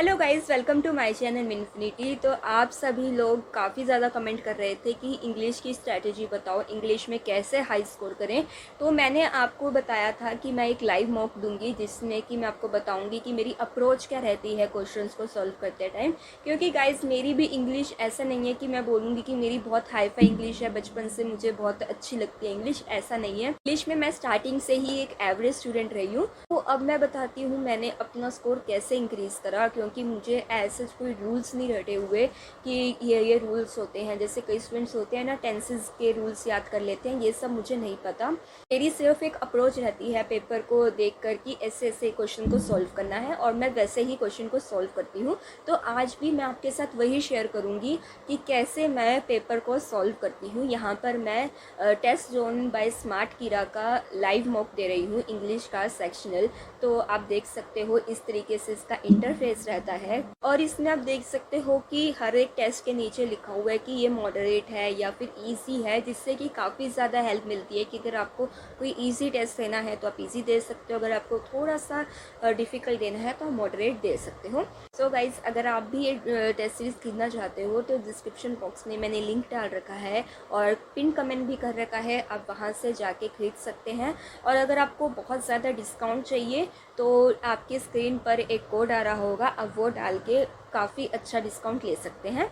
Hello guys, welcome to my channel Minfinity. तो आप सभी लोग काफ़ी ज़्यादा कमेंट कर रहे थे कि इंग्लिश की स्ट्रैटेजी बताओ, इंग्लिश में कैसे हाई स्कोर करें। तो मैंने आपको बताया था कि मैं एक लाइव मॉक दूंगी जिसमें कि मैं आपको बताऊंगी कि मेरी अप्रोच क्या रहती है क्वेश्चंस को सॉल्व करते टाइम। क्योंकि गाइस मेरी भी इंग्लिश ऐसा नहीं है कि मैं बोलूँगी कि मेरी बहुत हाई फाई इंग्लिश है, बचपन से मुझे बहुत अच्छी लगती है इंग्लिश, ऐसा नहीं है। इंग्लिश में मैं स्टार्टिंग से ही एक एवरेज स्टूडेंट रही हूँ। तो अब मैं बताती हूँ मैंने अपना स्कोर कैसे इंक्रीज़ करा, क्योंकि मुझे ऐसे कोई रूल्स नहीं रटे हुए कि ये रूल्स होते हैं। जैसे कई स्टूडेंट्स होते हैं ना, टेंसेस के रूल्स याद कर लेते हैं, ये सब मुझे नहीं पता। मेरी सिर्फ एक अप्रोच रहती है पेपर को देख कर कि ऐसे ऐसे क्वेश्चन को सॉल्व करना है, और मैं वैसे ही क्वेश्चन को सॉल्व करती हूँ। तो आज भी मैं आपके साथ वही शेयर करूँगी कि कैसे मैं पेपर को सॉल्व करती हूँ। यहाँ पर मैं टेस्ट जोन बाय स्मार्ट कीरा का लाइव मॉक दे रही हूँ, इंग्लिश का सेक्शनल। तो आप देख सकते हो इस तरीके से इसका इंटरफेस रहता है, और इसमें आप देख सकते हो कि हर एक टेस्ट के नीचे लिखा हुआ है कि ये मॉडरेट है या फिर इजी है, जिससे कि काफ़ी ज़्यादा हेल्प मिलती है कि अगर आपको कोई इजी टेस्ट देना है तो आप इजी दे सकते हो, अगर आपको थोड़ा सा डिफ़िकल्ट देना है तो आप मॉडरेट दे सकते हो। सो गाइज़, अगर आप भी ये टेस्ट सीरीज़ खरीदना चाहते हो तो डिस्क्रिप्शन बॉक्स में मैंने लिंक डाल रखा है और पिन कमेंट भी कर रखा है, आप वहाँ से जाके खरीद सकते हैं। और अगर आपको बहुत ज़्यादा डिस्काउंट चाहिए तो आपकी स्क्रीन पर एक कोड आ रहा होगा, आप वो डाल के काफ़ी अच्छा डिस्काउंट ले सकते हैं।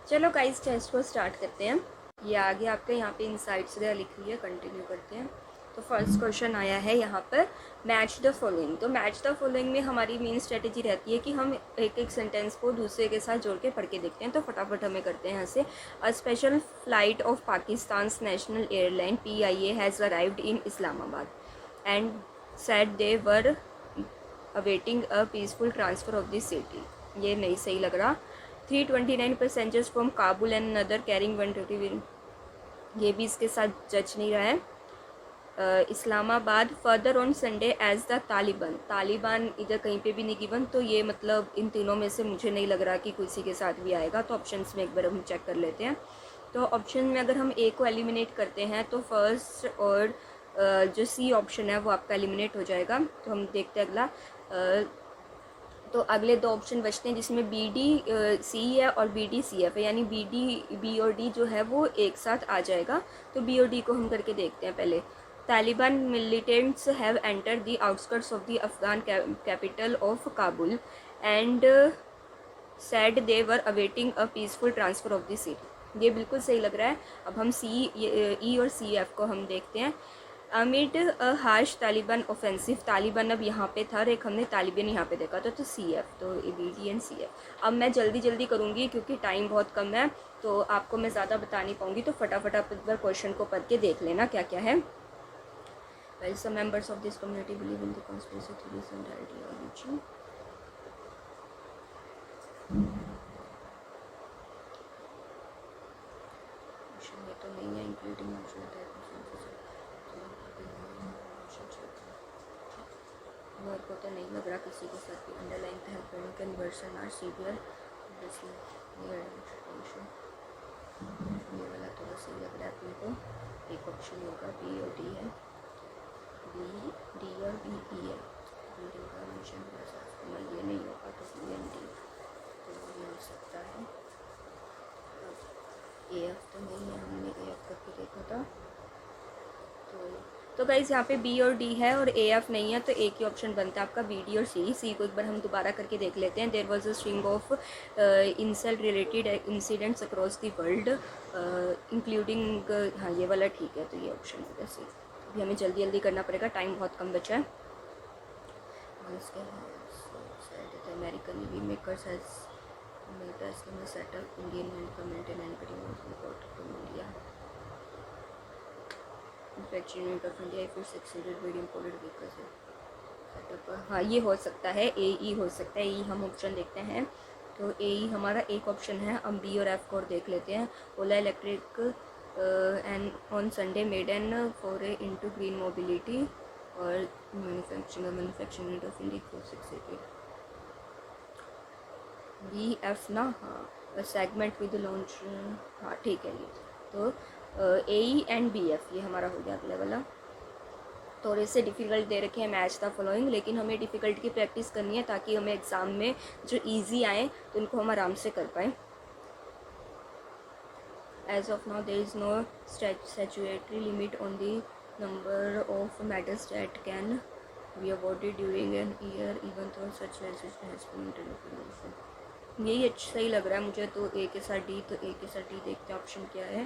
चलो गाइस, टेस्ट को स्टार्ट करते हैं। ये आगे आपके यहाँ पे इनसाइट्स वगैरह लिखी हुई है, कंटिन्यू करते हैं। तो फर्स्ट क्वेश्चन आया है यहाँ पर, मैच द फॉलोइंग। तो मैच द फॉलोइंग में हमारी मेन स्ट्रेटेजी रहती है कि हम एक एक सेंटेंस को दूसरे के साथ जोड़ के पढ़ के देखते हैं। तो फटाफट हमें करते हैं यहाँ से। A special flight of Pakistan national airline PIA has arrived in Islamabad and said they were awaiting a peaceful transfer of this city. ये नहीं सही लग रहा। 329 passengers from Kabul and other carrying 120, ये भी इसके साथ जज नहीं रहा है। Islamabad further on Sunday as the Taliban. Taliban इधर कहीं पे भी नहीं गिवन, तो ये मतलब इन तीनों में से मुझे नहीं लग रहा कि किसी के साथ भी आएगा। तो ऑप्शंस में एक बार हम चेक कर लेते हैं। तो ऑप्शन में अगर हम ए को एलिमिनेट करते हैं तो फर्स्ट और जो सी ऑप्शन है वो आपका एलिमिनेट हो जाएगा। तो हम देखते हैं अगला। तो अगले दो ऑप्शन बचते हैं जिसमें BD C है और BD CF है, यानी B और D जो है वो एक साथ आ जाएगा। तो B और D को हम करके देखते हैं पहले। Taliban militants have enter the outskirts of the Afghan capital of Kabul and sad they were awaiting a peaceful transfer of the city. ये बिल्कुल सही लग रहा है। अब हम E और CF को हम देखते हैं। Amid a harsh Taliban offensive, Taliban अब यहाँ पे था और एक हमने तालिबान यहाँ पे देखा था, तो CF, तो BD एंड CF। अब मैं जल्दी जल्दी करूँगी क्योंकि टाइम बहुत कम है, तो आपको मैं ज़्यादा बता नहीं पाऊँगी। तो फटाफट आप एक बार क्वेश्चन को पढ़ के देख लेना क्या क्या है। Well, some members of this community believe in the conspiracy theories and ideology. में तो नहीं है, इंक्लूडिंग मेरे को तो नहीं लग रहा किसी के साथ भी। अंडरलाइन कन्वर्सन आर सीवियर, ये वाला थोड़ा सही लग रहा है अपने को। एक ऑप्शन होगा B और D है, D और BE है। बिल्डिंग का मिशन ये नहीं होगा तो B और D, तो ये हो सकता है। AF तो नहीं है, हमने AF करके देखा था। तो गाइज़ यहाँ पे B और D है और AF नहीं है, तो एक ही ऑप्शन बनता है आपका BD और C को एक बार हम दोबारा करके देख लेते हैं। There was a string of insult related incidents across the world including, हाँ ये वाला ठीक है, तो ये ऑप्शन होगा C। अभी हमें जल्दी जल्दी करना पड़ेगा, टाइम बहुत कम बचा है। American we makers has made us setup Indian government and import from India. Manufacturing of India फिर 600 वेरी इम्पोर्टेड व्हीकल्स है सेटअप। हाँ, ये हो सकता है, AE हो सकता है। E हम ऑप्शन देखते हैं, तो AE हमारा एक ऑप्शन है। हम B और F को देख लेते हैं। Ola electric and on Sunday made an foray into green mobility और मैन्युफैक्चरिंग ऑफ इंडिया 468 BF ना, हाँ सेगमेंट विद लॉन्च, हाँ ठीक है ये। तो AE एंड BF ये हमारा हो गया अगले वाला। थोड़े से डिफ़िकल्ट दे रखे हैं मैच द फॉलोइंग, लेकिन हमें डिफ़िकल्ट की प्रैक्टिस करनी है ताकि हमें एग्ज़ाम में जो ईजी आए तो उनको हम आराम से कर पाएँ। As of now, there is no statutory limit on the number of medals that can be awarded during an year, even though such legislation has been introduced. यही अच्छा सही लग रहा है मुझे, तो ए के साथ डी, तो ए के साथ डी देखते हैं ऑप्शन क्या है।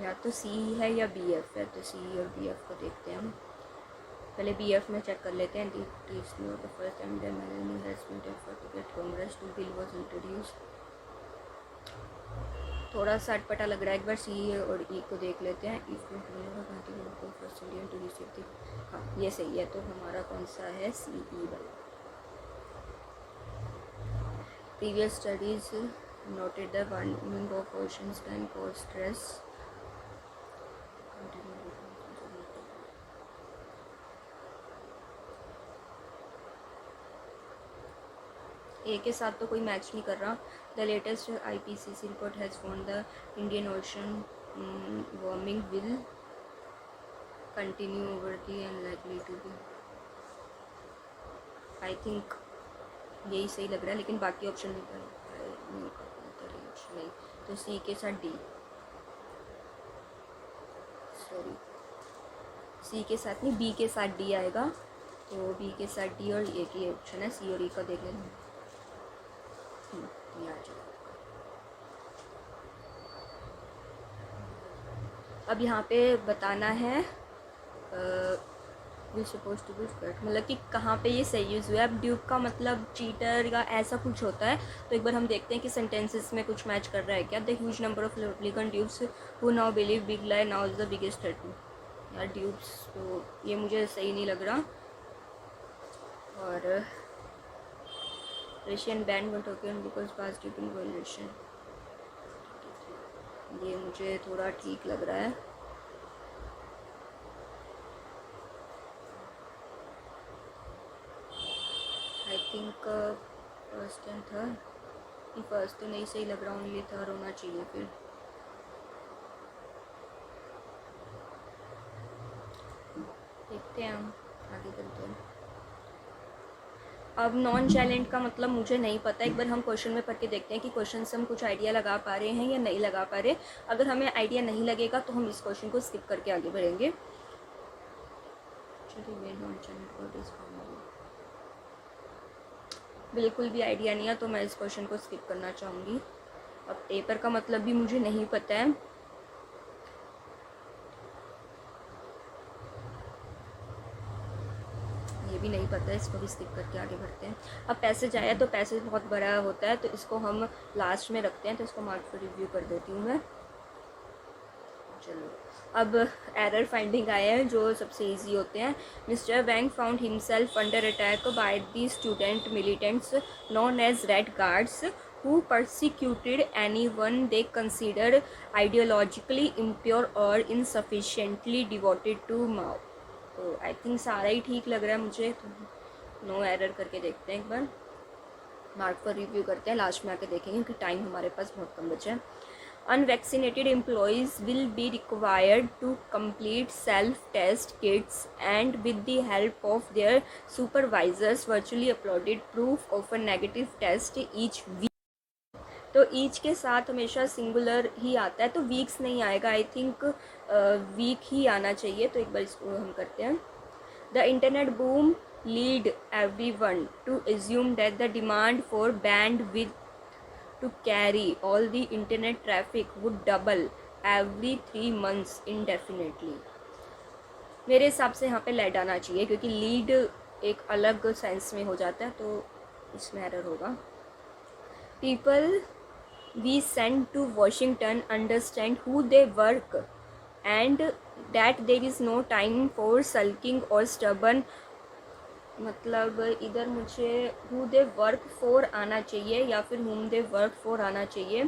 या तो सी है या बी एफ है, तो सी और बी एफ को देखते हैं हम। पहले बी एफ में चेक कर लेते हैं। The first time the many has been deferred to get Congress to bill was introduced. थोड़ा सा अटपटा लग रहा है, एक बार सी और ई को देख लेते हैं। If first Indian to receive the, हाँ ये सही है, तो हमारा कौन सा है, सी ई वाला। Previous studies noted the warming of oceans can cause stress. A के साथ तो कोई मैच नहीं कर रहा। The latest IPCC report has found the Indian ocean warming will continue over the and likely to be. I think यही सही लग रहा है, लेकिन बाकी ऑप्शन नहीं, तो सी के साथ डी, सॉरी सी के साथ नहीं, बी के साथ डी आएगा। तो बी के साथ डी और ए की ऑप्शन है, सी और ई का देख लेना। अब यहाँ पे बताना है मतलब कि कहाँ पे ये सही यूज़ हुआ है। अब ड्यूब का मतलब चीटर या ऐसा कुछ होता है, तो एक बार हम देखते हैं कि सेंटेंसेस में कुछ मैच कर रहा है क्या। The huge number of Republican ड्यूब्स who now believe big lie now is the biggest threat. यार ड्यूब्स तो ये मुझे सही नहीं लग रहा। और Russian band one token because pass dubbing volution, ये मुझे थोड़ा ठीक लग रहा है। I think first and third, first तो नहीं सही लग रहा, ओनली थर्ड होना चाहिए। फिर देखते हैं हम आगे करते हैं। अब नॉन चैलेंज का मतलब मुझे नहीं पता, एक बार हम क्वेश्चन में पढ़ के देखते हैं कि क्वेश्चन से हम कुछ आइडिया लगा पा रहे हैं या नहीं लगा पा रहे। अगर हमें आइडिया नहीं लगेगा तो हम इस क्वेश्चन को स्किप करके आगे बढ़ेंगे। बिल्कुल भी आइडिया नहीं है, तो मैं इस क्वेश्चन को स्किप करना चाहूँगी। अब पेपर का मतलब भी मुझे नहीं पता है। ये भी नहीं पता है, इसको भी स्किप करके आगे बढ़ते हैं। अब पैसेज आया, तो पैसेज बहुत बड़ा होता है, तो इसको हम लास्ट में रखते हैं, तो इसको मार्क पर रिव्यू कर देती हूँ मैं। चलो अब एरर फाइंडिंग आए हैं जो सबसे इजी होते हैं। Mister Wang found himself under attack by the student militants known as red guards who persecuted anyone they considered ideologically impure or insufficiently devoted to Mao। तो आई थिंक सारा ही ठीक लग रहा है मुझे, तो नो एरर करके देखते हैं। एक बार मार्क पर रिव्यू करते हैं, लास्ट में आके देखेंगे क्योंकि टाइम हमारे पास बहुत कम बचा है। Unvaccinated employees will be required to complete self-test kits and with the help of their supervisors virtually uploaded proof of a negative test each week। तो ईच के साथ हमेशा सिंगुलर ही आता है, तो वीक्स नहीं आएगा। आई थिंक वीक ही आना चाहिए, तो एक बार इसको हम करते हैं। The internet boom lead everyone to assume that the demand for bandwidth to carry all the internet traffic would double every 3 months indefinitely। मेरे हिसाब से यहाँ पे लेड आना चाहिए, क्योंकि लीड एक अलग सेंस में हो जाता है, तो इसमें एरर होगा। People we send to Washington understand who they work and that there is no time for sulking और स्टबर्न। मतलब इधर मुझे हु दे वर्क फॉर आना चाहिए या फिर हुम दे वर्क फॉर आना चाहिए,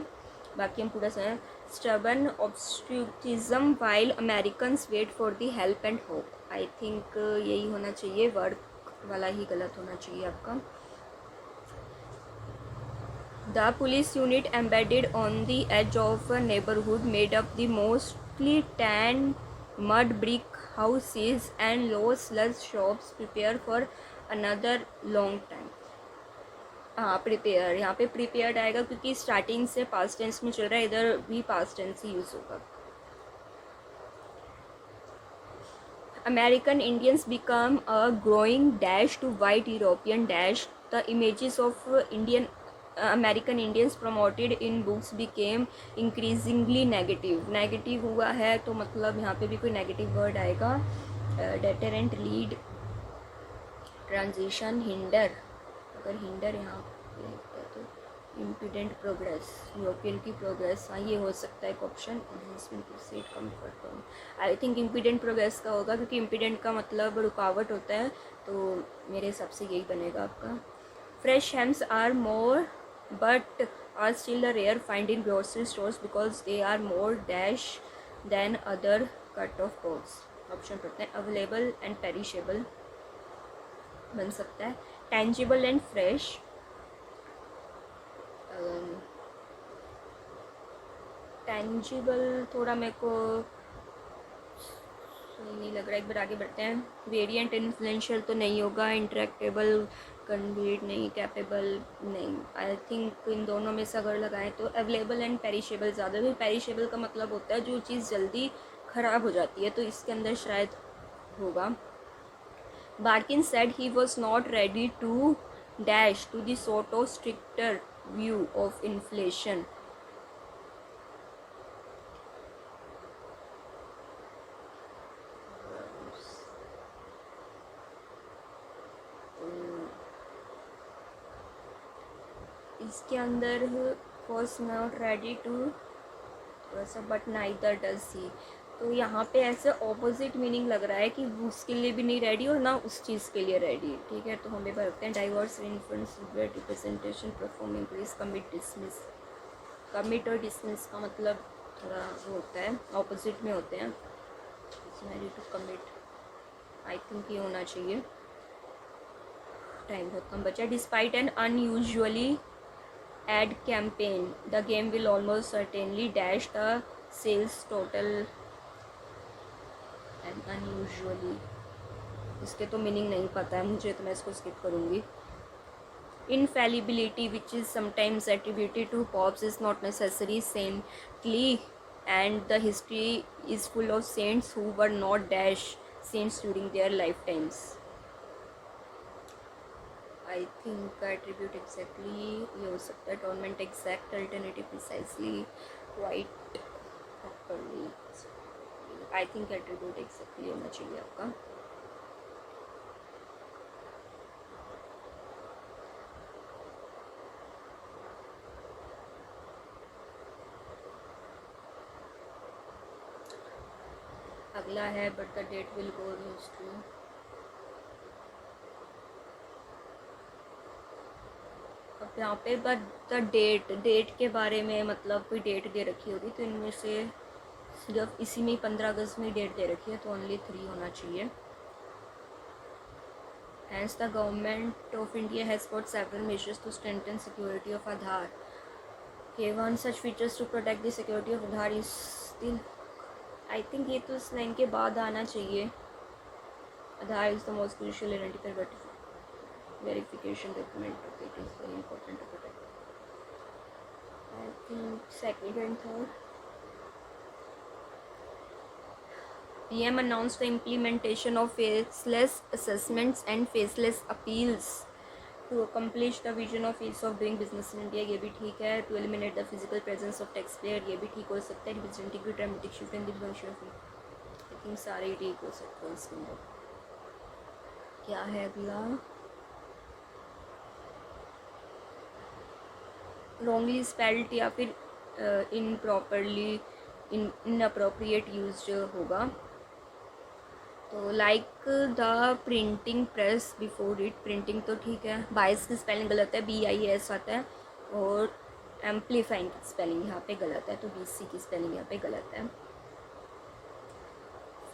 बाकी हम पूरा समझ। Stubborn obstructionism while Americans wait for the help and hope. I think यही होना चाहिए, वर्क वाला ही गलत होना चाहिए आपका। The police unit embedded on the edge of a neighbourhood made up the mostly 10 mud brick houses and low slush shops prepare for another long time. हाँ prepare, यहाँ पे प्रिपेयर्ड आएगा क्योंकि स्टार्टिंग से पास्ट टेंस में चल रहा है, इधर भी पास्ट टेंस ही यूज़ होगा. American Indians become a growing dash to white European dash. The images of American Indians promoted in books became increasingly negative. Negative हुआ है तो मतलब यहाँ पे भी कोई नेगेटिव वर्ड आएगा. Deterrent, lead, transition, hinder. अगर hinder यहाँ पे है तो इम्पिडेंट प्रोग्रेस, यूरोपियन की प्रोग्रेस. हाँ ये हो सकता है एक option. Enhancement to set comfort zone. I think impedent progress का होगा क्योंकि इम्पिडेंट का मतलब रुकावट होता है, तो मेरे हिसाब से यही बनेगा आपका. Fresh hams are more but are still a rare find in grocery stores because they are more dash than other cut of pores. Option पढ़ते हैं. अवेलेबल एंड पेरिशेबल बन सकता है. Tangible and fresh. टेंजिबल थोड़ा मेरे को सही नहीं लग रहा. एक बार आगे बढ़ते हैं. वेरिएंट इन्फ्लुएंशियल तो नहीं होगा. इंटरेक्टेबल, कन्वीट नहीं, कैपेबल नहीं. आई थिंक इन दोनों में से अगर लगाएं तो अवेलेबल एंड पेरिशेबल ज़्यादा. भी पेरिशेबल का मतलब होता है जो चीज़ जल्दी ख़राब हो जाती है, तो इसके अंदर शायद होगा. Barkin said he was not ready to dash to the sort of stricter view of inflation. इसके अंदर वॉज नॉट रेडी टू थोड़ा सा बट नाइदर डज ही. तो यहाँ पे ऐसे ऑपोजिट मीनिंग लग रहा है कि उसके लिए भी नहीं रेडी और ना उस चीज़ के लिए रेडी. ठीक है, तो हम भी रखते हैं. Diverse, influence, representation, perform, increase, commit, dismiss. Commit और डिसमिस का मतलब थोड़ा वो होता है, ऑपोजिट में होते हैं. Ready to commit I think ये होना चाहिए. टाइम बहुत कम बचा. Despite an unusually ad campaign the game will almost certainly dash the sales total and unusually. इसके तो मीनिंग नहीं पता है मुझे, तो मैं इसको स्किप करूँगी. infallibility which is sometimes attributed to popes is not necessary saintly and the history is full of saints who were not dash saints during their lifetimes. I think attribute exactly ये हो सकता है. Torment exact, alternative precisely, quite, properly. I think attribute exactly होना चाहिए आपका. अगला है but the date will go use to. अब यहाँ पे बट द डेट के बारे में मतलब कोई डेट दे रखी होगी, तो इनमें से सिर्फ इसी में 15 अगस्त में डेट दे रखी है, तो ओनली 3 होना चाहिए. Hence the government of India has got several measures to strengthen security of Aadhaar. के one such features to protect the security of Aadhaar is still. I think ये तो इस लाइन के बाद आना चाहिए. Aadhaar is the most crucial identifier verification document. Okay, it is very important to protect. I think second and third. PM announced the implementation of faceless assessments and faceless appeals to accomplish the vision of ease of doing business in India. ये भी ठीक है. To eliminate the physical presence of taxpayer, ये भी ठीक हो सकता है. Representing the dramatic shift in the function of I think सारे ठीक हो सकते हैं इसके अंदर. क्या है अगला? रॉन्गली स्पेल्ड या फिर इनप्रॉपरली इनअप्रोप्रिएट यूज होगा. तो like the printing press before it. Printing तो ठीक है. बाइस की स्पेलिंग गलत है, BIAS आता है. और एम्पलीफाइंग की स्पेलिंग यहाँ पे गलत है, तो BC की स्पेलिंग यहाँ पे गलत है.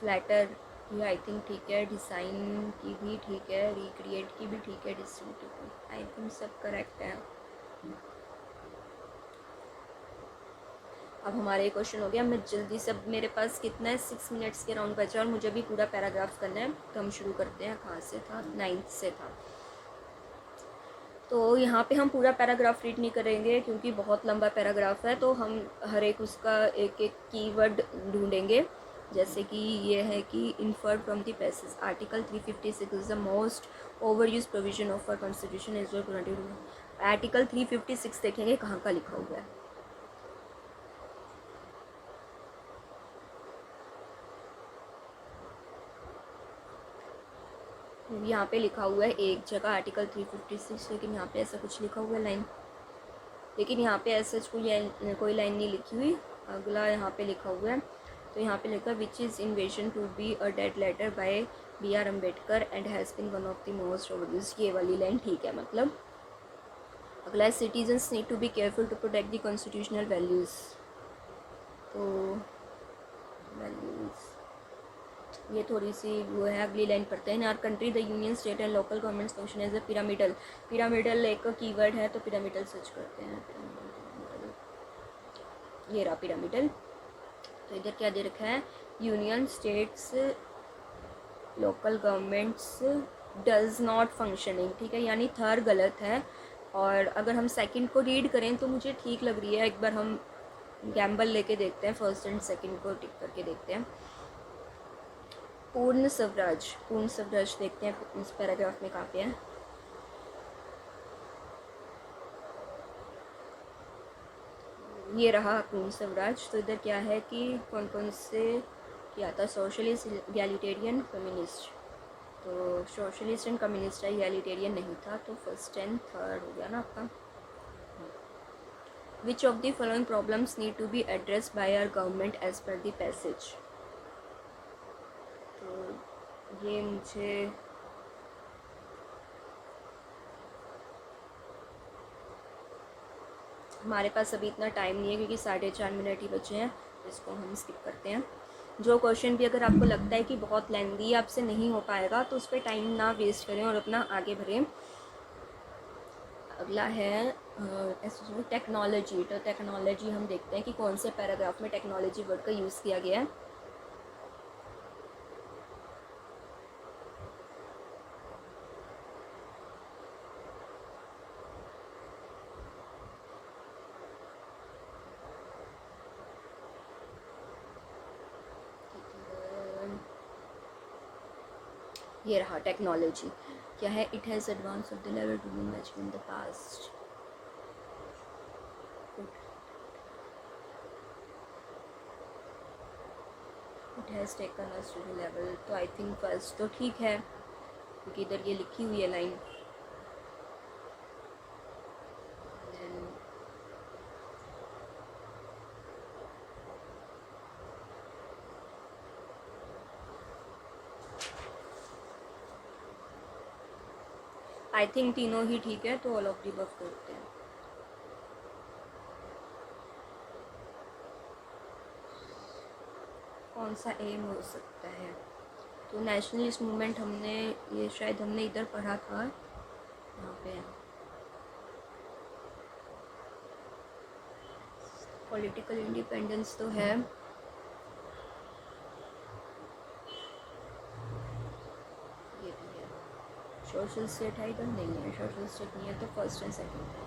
फ्लैटर ये आई थिंक ठीक है. डिज़ाइन की भी ठीक है. रिक्रिएट की भी ठीक है. डिस्ट्रीब्यूट आई थिंक सब करेक्ट है. अब हमारा ये क्वेश्चन हो गया। मैं जल्दी से, मेरे पास कितना है, 6 मिनट्स के राउंड बचा और मुझे भी पूरा पैराग्राफ करना है। तो हम शुरू करते हैं। कहाँ से था? 9th से था। तो यहाँ पे हम पूरा पैराग्राफ रीड नहीं करेंगे क्योंकि बहुत लंबा पैराग्राफ है। तो हम हर एक उसका एक एक कीवर्ड ढूंढेंगे। जैसे कि ये है कि inferred from the passage article 356 is the most over use provision of our constitution is article 356 देखेंगे कहाँ का लिखा हुआ है। यहाँ पे लिखा हुआ है एक जगह आर्टिकल 356, लेकिन यहाँ पे ऐसा कुछ लिखा हुआ है लाइन, लेकिन यहाँ पे ऐसा कोई लाइन नहीं लिखी हुई। अगला यहाँ पे लिखा हुआ है, तो यहाँ पे लिखा which is envisioned to be a dead letter by B.R. Ambedkar and has been one of the most overused. ये वाली लाइन ठीक है। मतलब अगला citizens need to be careful to protect the constitutional values. तो वैल्यूज़ ये थोड़ी सी वो है। अगली लाइन पढ़ते हैं। In our country the union state and local governments function as a pyramidal. Pyramidal एक कीवर्ड है, तो पिरामिडल सर्च करते हैं। ये रहा पिरामिडल। तो इधर क्या दे रखा है? Union states local governments does not functioning. ठीक है, यानी थर्ड गलत है। और अगर हम सेकंड को रीड करें तो मुझे ठीक लग रही है। एक बार हम गैम्बल लेके देखते हैं, फर्स्ट एंड सेकंड को टिक करके देखते हैं। पूर्ण स्वराज, पूर्ण स्वराज देखते हैं इस पैराग्राफ में कहाँ पे है। ये रहा पूर्ण स्वराज। तो इधर क्या है कि कौन कौन से क्या था? Socialist, egalitarian, feminist. तो सोशलिस्ट एंड कम्युनिस्ट है, इगैलिटेरियन नहीं था। तो फर्स्ट एंड थर्ड हो गया ना आपका। Which of the following problems need to be addressed by our government as per the passage. तो ये मुझे हमारे पास अभी इतना टाइम नहीं है क्योंकि 4.5 मिनट ही बचे हैं। इसको हम स्किप करते हैं। जो क्वेश्चन भी अगर आपको लगता है कि बहुत लेंदी आपसे नहीं हो पाएगा तो उस पर टाइम ना वेस्ट करें और अपना आगे बढ़ें। अगला है टेक्नोलॉजी। तो टेक्नोलॉजी हम देखते हैं कि कौन से पैराग्राफ में टेक्नोलॉजी वर्ड का यूज़ किया गया है। ये रहा टेक्नोलॉजी। क्या है? It has advance of the level to be match in the past. It has taken us to the level. तो आई थिंक फर्स्ट तो ठीक है क्योंकि इधर ये लिखी हुई है लाइन। आई थिंक तीनों ही ठीक है, तो ऑल ऑफ द अबव करते हैं। कौन सा एम हो सकता है? तो नेशनलिस्ट मूवमेंट हमने ये शायद हमने इधर पढ़ा था, यहाँ पे पॉलिटिकल इंडिपेंडेंस तो है। ये भी है। सोशल स्टेट है इधर? नहीं है, सोशल स्टेट नहीं है। तो फर्स्ट एंड सेकंड।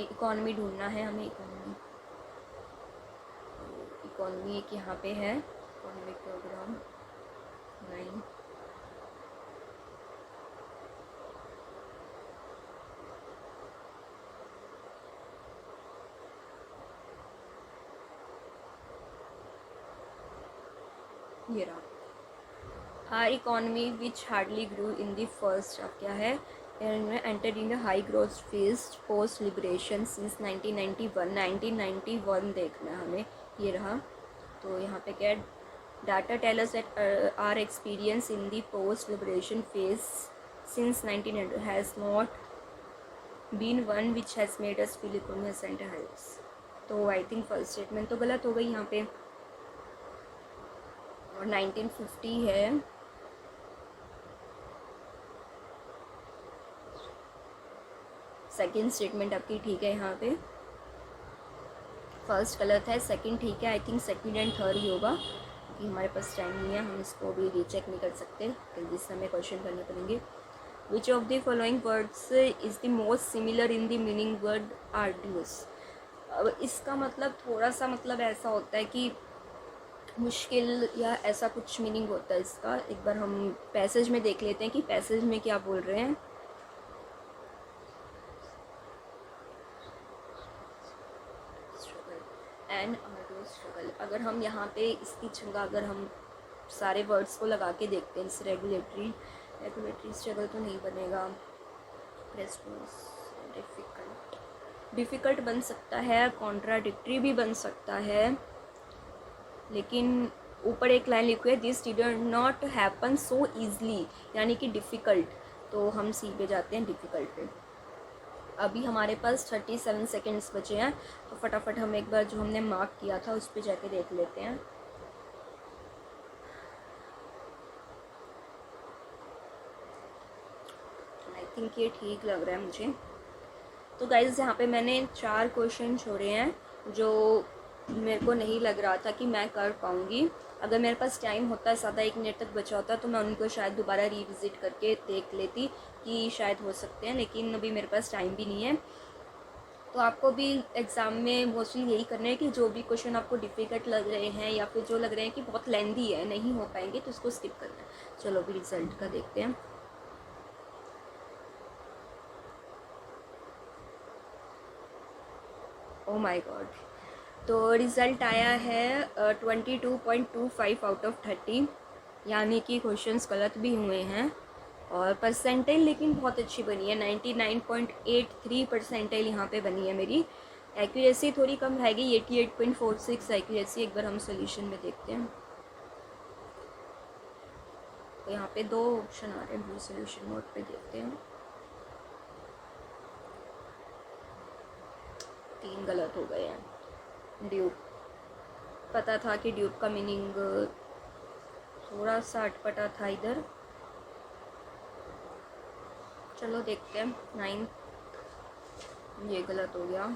इकॉनमी ढूंढना है हमें। इकॉनमी एक यहाँ पे है, इकॉनमिक प्रोग्राम 9। ये रहा। Our economy which hardly grew in the first. अब क्या है? Entered in the high growth phase post liberation since 1991 देखना है हमें। ये रहा। तो यहाँ पे क्या है? Data tell us that are experience in the post liberation phase since 1900 has not been one which has made us feel economy centre helps. तो आई थिंक फर्स्ट स्टेटमेंट तो गलत हो गई यहाँ पे। और 1950 है। सेकंड स्टेटमेंट आपकी ठीक है, यहाँ पे फर्स्ट गलत है, सेकंड ठीक है। I think second and third ही होगा, क्योंकि हमारे पास टाइम नहीं है, हम इसको अभी रीचेक नहीं कर सकते, जल्दी से हमें क्वेश्चन करने पड़ेंगे। Which of the following words is the most similar in the meaning word arduous. अब इसका मतलब थोड़ा सा मतलब ऐसा होता है कि मुश्किल या ऐसा कुछ मीनिंग होता है इसका। एक बार हम पैसेज में देख लेते हैं कि पैसेज में क्या बोल रहे हैं। एंड आर्डुअस स्ट्रगल, अगर हम यहाँ पे इसकी जगह अगर हम सारे वर्ड्स को लगा के देखते हैं, इस रेगुलेटरी स्ट्रगल तो नहीं बनेगा, डिफ़िकल्ट बन सकता है, कॉन्ट्राडिक्टरी भी बन सकता है, लेकिन ऊपर एक लाइन लिखी है this did not happen so easily, यानी कि डिफ़िकल्ट, तो हम सी पे जाते हैं डिफ़िकल्ट पे। अभी हमारे पास 37 सेकेंड्स बचे हैं, तो फटाफट हम एक बार जो हमने मार्क किया था उस पर जाके देख लेते हैं। आई थिंक ये ठीक लग रहा है मुझे। तो गाइस यहाँ पे मैंने 4 क्वेश्चन छोड़े हैं जो मेरे को नहीं लग रहा था कि मैं कर पाऊँगी। अगर मेरे पास टाइम होता, ज़्यादा 1 मिनट तक बचा होता, तो मैं उनको शायद दोबारा रिविज़िट करके देख लेती कि शायद हो सकते हैं, लेकिन अभी मेरे पास टाइम भी नहीं है। तो आपको भी एग्ज़ाम में मोस्टली यही करना है कि जो भी क्वेश्चन आपको डिफ़िकल्ट लग रहे हैं या फिर जो लग रहे हैं कि बहुत लेंदी है, नहीं हो पाएंगे, तो उसको स्किप करना है। चलो अभी रिज़ल्ट का देखते हैं। ओ माय गॉड, तो रिज़ल्ट आया है 22.25 आउट ऑफ 30, यानी कि क्वेश्चंस गलत भी हुए हैं, और परसेंटेज लेकिन बहुत अच्छी बनी है, 99.83 परसेंटेज यहाँ पे बनी है मेरी। एक्यूरेसी थोड़ी कम रह गई, 88.46 एक्यूरेसी। एक बार हम सोल्यूशन में देखते हैं, तो यहाँ पे 2 ऑप्शन आ रहे हैं, सोल्यूशन मोड पे देखते हैं। 3 गलत हो गए हैं। ड्यूब, पता था कि ड्यूब का मीनिंग थोड़ा सा अटपटा था इधर। चलो देखते हैं। 9, ये गलत हो गया।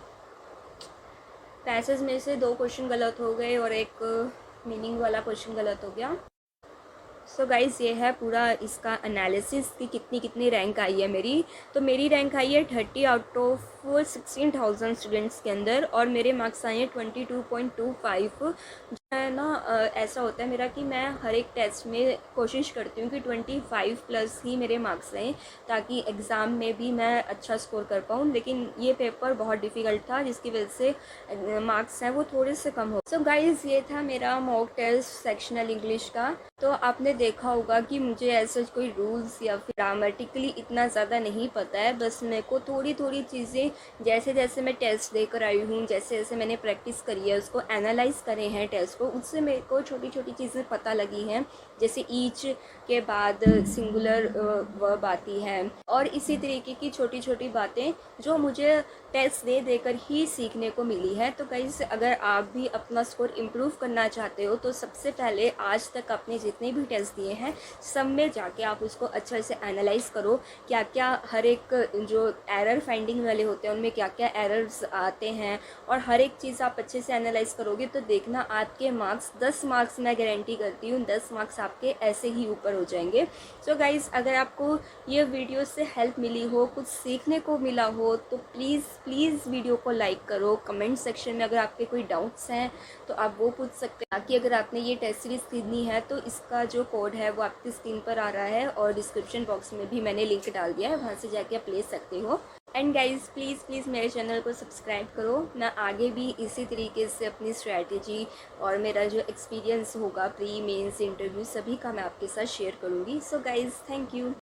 पैसेज में से 2 क्वेश्चन गलत हो गए और एक मीनिंग वाला क्वेश्चन गलत हो गया। सो गाइज़ ये है पूरा इसका एनालिसिस कि कितनी कितनी रैंक आई है मेरी। तो मेरी रैंक आई है 30 आउट ऑफ 16,000 स्टूडेंट्स के अंदर, और मेरे मार्क्स आए हैं 22.25। है ना, ऐसा होता है मेरा कि मैं हर एक टेस्ट में कोशिश करती हूँ कि 25 प्लस ही मेरे मार्क्स आएँ, ताकि एग्ज़ाम में भी मैं अच्छा स्कोर कर पाऊँ। लेकिन ये पेपर बहुत डिफ़िकल्ट था, जिसकी वजह से मार्क्स हैं वो थोड़े से कम हो। सो गाइज़ ये था मेरा मॉक टेस्ट सेक्शनल इंग्लिश का। तो आपने देखा होगा कि मुझे ऐसा कोई रूल्स या फिर ग्रामेटिकली इतना ज़्यादा नहीं पता है, बस मेरे को थोड़ी थोड़ी चीज़ें जैसे जैसे मैं टेस्ट देकर आई हूँ, जैसे जैसे मैंने प्रैक्टिस करी है, उसको एनालाइज करे हैं टेस्ट को, उससे मेरे को छोटी छोटी चीज़ें पता लगी हैं। जैसे ईच के बाद सिंगुलर वर्ब आती है, और इसी तरीके की छोटी छोटी बातें जो मुझे टेस्ट दे देकर ही सीखने को मिली है। तो गाइस अगर आप भी अपना स्कोर इम्प्रूव करना चाहते हो, तो सबसे पहले आज तक आपने जितने भी टेस्ट दिए हैं सब में जाके आप उसको अच्छे से एनालाइज करो, क्या क्या हर एक जो एरर फाइंडिंग वाले होते हैं उनमें क्या क्या एरर्स आते हैं, और हर एक चीज़ आप अच्छे से एनालाइज करोगे तो देखना आपके मार्क्स 10 मार्क्स मैं गारंटी करती हूँ 10 मार्क्स आपके ऐसे ही ऊपर हो जाएंगे। सो गाइज़ अगर आपको ये वीडियो से हेल्प मिली हो, कुछ सीखने को मिला हो, तो प्लीज़ वीडियो को लाइक करो। कमेंट सेक्शन में अगर आपके कोई डाउट्स हैं तो आप वो पूछ सकते हैं। ताकि अगर आपने ये टेस्ट सीरीज़ खरीदनी है तो इसका जो कोड है वो आपकी स्क्रीन पर आ रहा है, और डिस्क्रिप्शन बॉक्स में भी मैंने लिंक डाल दिया है, वहाँ से जाके आप ले सकते हो। एंड गाइज़ प्लीज़ मेरे चैनल को सब्सक्राइब करो। मैं आगे भी इसी तरीके से अपनी स्ट्रैटेजी और मेरा जो एक्सपीरियंस होगा प्री मेंस इंटरव्यू सभी का मैं आपके साथ शेयर करूँगी। So guys thank you.